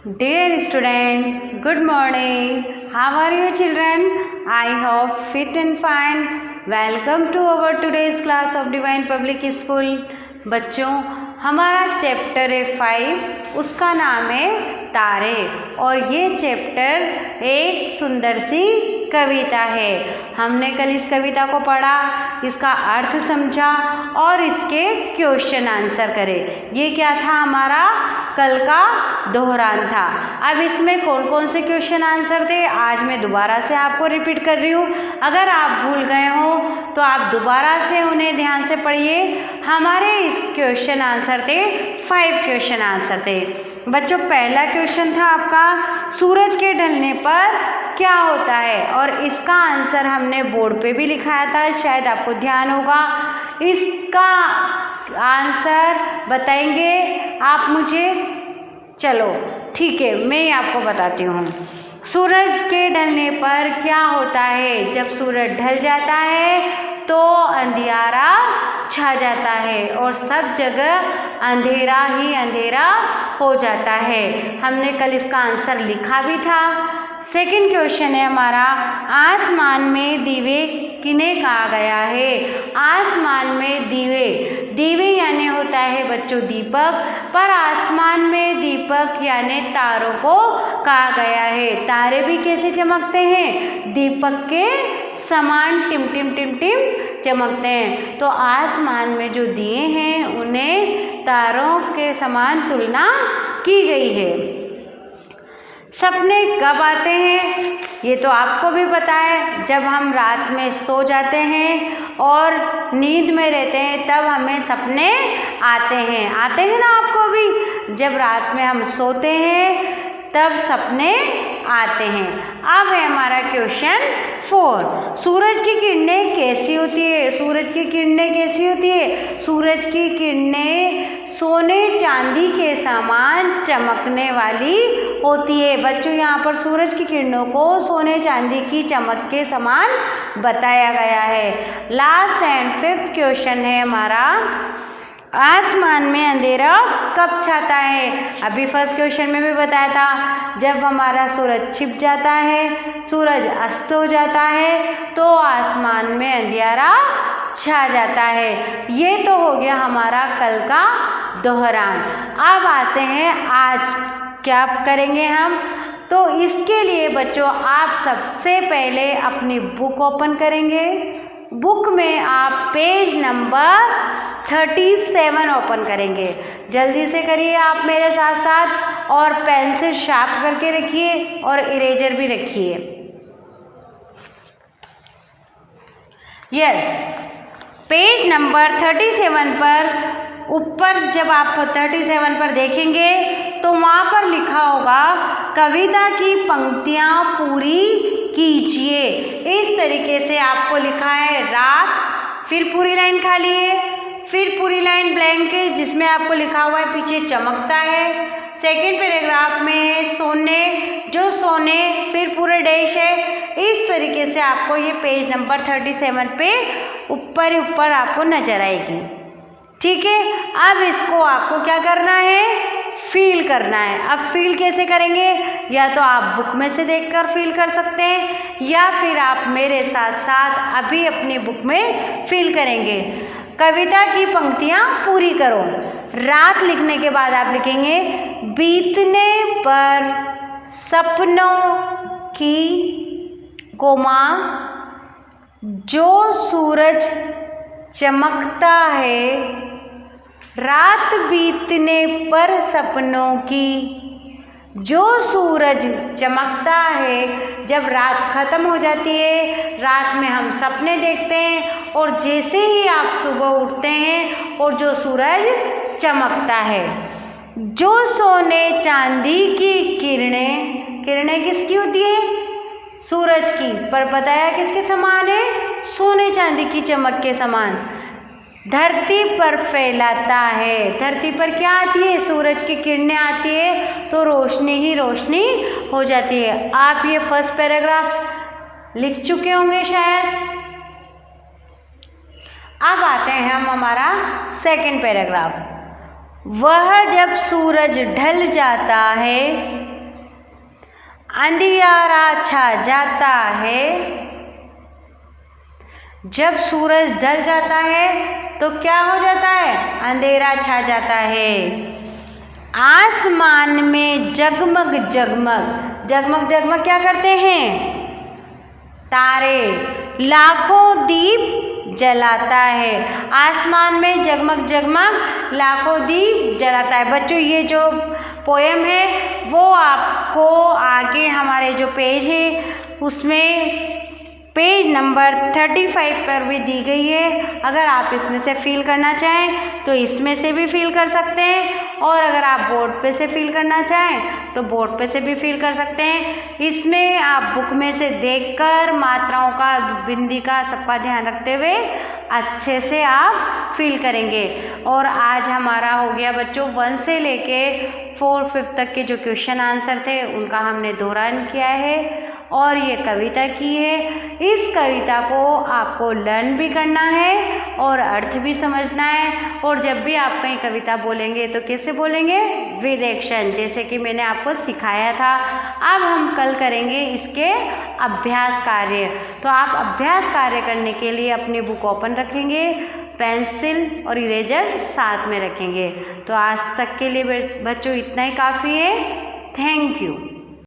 Dear student, good morning. How are you children? I hope fit and fine. Welcome to our today's class of Divine Public School. बच्चों, हमारा chapter है 5, उसका नाम है तारे और ये चैप्टर एक सुंदर सी कविता है। हमने कल इस कविता को पढ़ा, इसका अर्थ समझा और इसके क्वेश्चन आंसर करे। ये क्या था? हमारा कल का दोहरान था। अब इसमें कौन कौन से क्वेश्चन आंसर थे आज मैं दोबारा से आपको रिपीट कर रही हूँ। अगर आप भूल गए हो तो आप दोबारा से उन्हें ध्यान से पढ़िए। हमारे इस क्वेश्चन आंसर थे 5 क्वेश्चन आंसर थे। बच्चों, पहला क्वेश्चन था आपका सूरज के ढलने पर क्या होता है और इसका आंसर हमने बोर्ड पे भी लिखाया था, शायद आपको ध्यान होगा। इसका आंसर बताएंगे आप मुझे? चलो ठीक है, मैं आपको बताती हूँ। सूरज के ढलने पर क्या होता है? जब सूरज ढल जाता है तो अंधियारा छा जाता है और सब जगह अंधेरा ही अंधेरा हो जाता है। हमने कल इसका आंसर लिखा भी था। सेकंड क्वेश्चन है हमारा, आसमान में दीवे किन्हें कहा गया है? आसमान में दीवे, दीवे यानी होता है बच्चों दीपक, पर आसमान में दीपक यानी तारों को कहा गया है। तारे भी कैसे चमकते हैं? दीपक के समान टिम टिम टिम टिम चमकते हैं। तो आसमान में जो दिए हैं उन्हें तारों के समान तुलना की गई है। सपने कब आते हैं? ये तो आपको भी पता है, जब हम रात में सो जाते हैं और नींद में रहते हैं तब हमें सपने आते हैं। आते हैं ना आपको भी? जब रात में हम सोते हैं तब सपने आते हैं। अब है हमारा क्वेश्चन 4, सूरज की किरणें कैसी होती है? सूरज की किरणें कैसी होती है? सूरज की किरणें सोने चांदी के समान चमकने वाली होती है। बच्चों, यहाँ पर सूरज की किरणों को सोने चांदी की चमक के समान बताया गया है। लास्ट एंड 5th क्वेश्चन है हमारा, आसमान में अंधेरा कब छाता है? अभी फर्स्ट क्वेश्चन में भी बताया था, जब हमारा सूरज छिप जाता है, सूरज अस्त हो जाता है तो आसमान में अंधेरा छा जाता है। ये तो हो गया हमारा कल का दोहरान। अब आते हैं आज क्या करेंगे हम। तो इसके लिए बच्चों आप सबसे पहले अपनी बुक ओपन करेंगे। बुक में आप पेज नंबर 37 ओपन करेंगे। जल्दी से करिए आप मेरे साथ साथ, और पेंसिल शार्प करके रखिए और इरेजर भी रखिए। यस, पेज नंबर 37 पर ऊपर जब आप 37 पर देखेंगे तो वहाँ पर लिखा होगा कविता की पंक्तियाँ पूरी कीजिए। इस तरीके से आपको लिखा है रात, फिर पूरी लाइन खाली है, फिर पूरी लाइन ब्लैंक है जिसमें आपको लिखा हुआ है पीछे चमकता है। सेकंड पैराग्राफ में सोने, जो सोने, फिर पूरे डैश है। इस तरीके से आपको ये पेज नंबर 37 पे ऊपर ही ऊपर आपको नजर आएगी। ठीक है, अब इसको आपको क्या करना है? फील करना है। अब फील कैसे करेंगे? या तो आप बुक में से देखकर फील कर सकते हैं या फिर आप मेरे साथ साथ अभी अपनी बुक में फील करेंगे। कविता की पंक्तियाँ पूरी करो। रात लिखने के बाद आप लिखेंगे बीतने पर सपनों की कोमा, जो सूरज चमकता है। रात बीतने पर सपनों की, जो सूरज चमकता है। जब रात खत्म हो जाती है, रात में हम सपने देखते हैं और जैसे ही आप सुबह उठते हैं और जो सूरज चमकता है। जो सोने चांदी की किरणें, किरणें किसकी होती है? सूरज की, पर बताया किसके समान है? सोने चांदी की चमक के समान धरती पर फैलाता है। धरती पर क्या आती है? सूरज की किरणें आती है तो रोशनी ही रोशनी हो जाती है। आप ये फर्स्ट पैराग्राफ लिख चुके होंगे शायद। अब आते हैं हम हमारा सेकंड पैराग्राफ। वह जब सूरज ढल जाता है अंधियारा छा जाता है। जब सूरज ढल जाता है तो क्या हो जाता है? अंधेरा छा जाता है। आसमान में जगमग जगमग, जगमग जगमग क्या करते हैं? तारे। लाखों दीप जलाता है। आसमान में जगमग जगमग लाखों दीप जलाता है। बच्चों ये जो पोएम है वो आपको आगे हमारे जो पेज है उसमें पेज नंबर 35 पर भी दी गई है। अगर आप इसमें से फिल करना चाहें तो इसमें से भी फिल कर सकते हैं, और अगर आप बोर्ड पे से फिल करना चाहें तो बोर्ड पे से भी फिल कर सकते हैं। इसमें आप बुक में से देखकर मात्राओं का, बिंदी का सबका ध्यान रखते हुए अच्छे से आप फिल करेंगे। और आज हमारा हो गया बच्चों 1 से लेके 4, 5 तक के जो क्वेश्चन आंसर थे उनका हमने दोहरान किया है, और ये कविता की है। इस कविता को आपको लर्न भी करना है और अर्थ भी समझना है। और जब भी आप कहीं कविता बोलेंगे तो कैसे बोलेंगे? विद एक्शन, जैसे कि मैंने आपको सिखाया था। अब हम कल करेंगे इसके अभ्यास कार्य। तो आप अभ्यास कार्य करने के लिए अपनी बुक ओपन रखेंगे, पेंसिल और इरेजर साथ में रखेंगे। तो आज तक के लिए बच्चों इतना ही काफ़ी है। Thank you.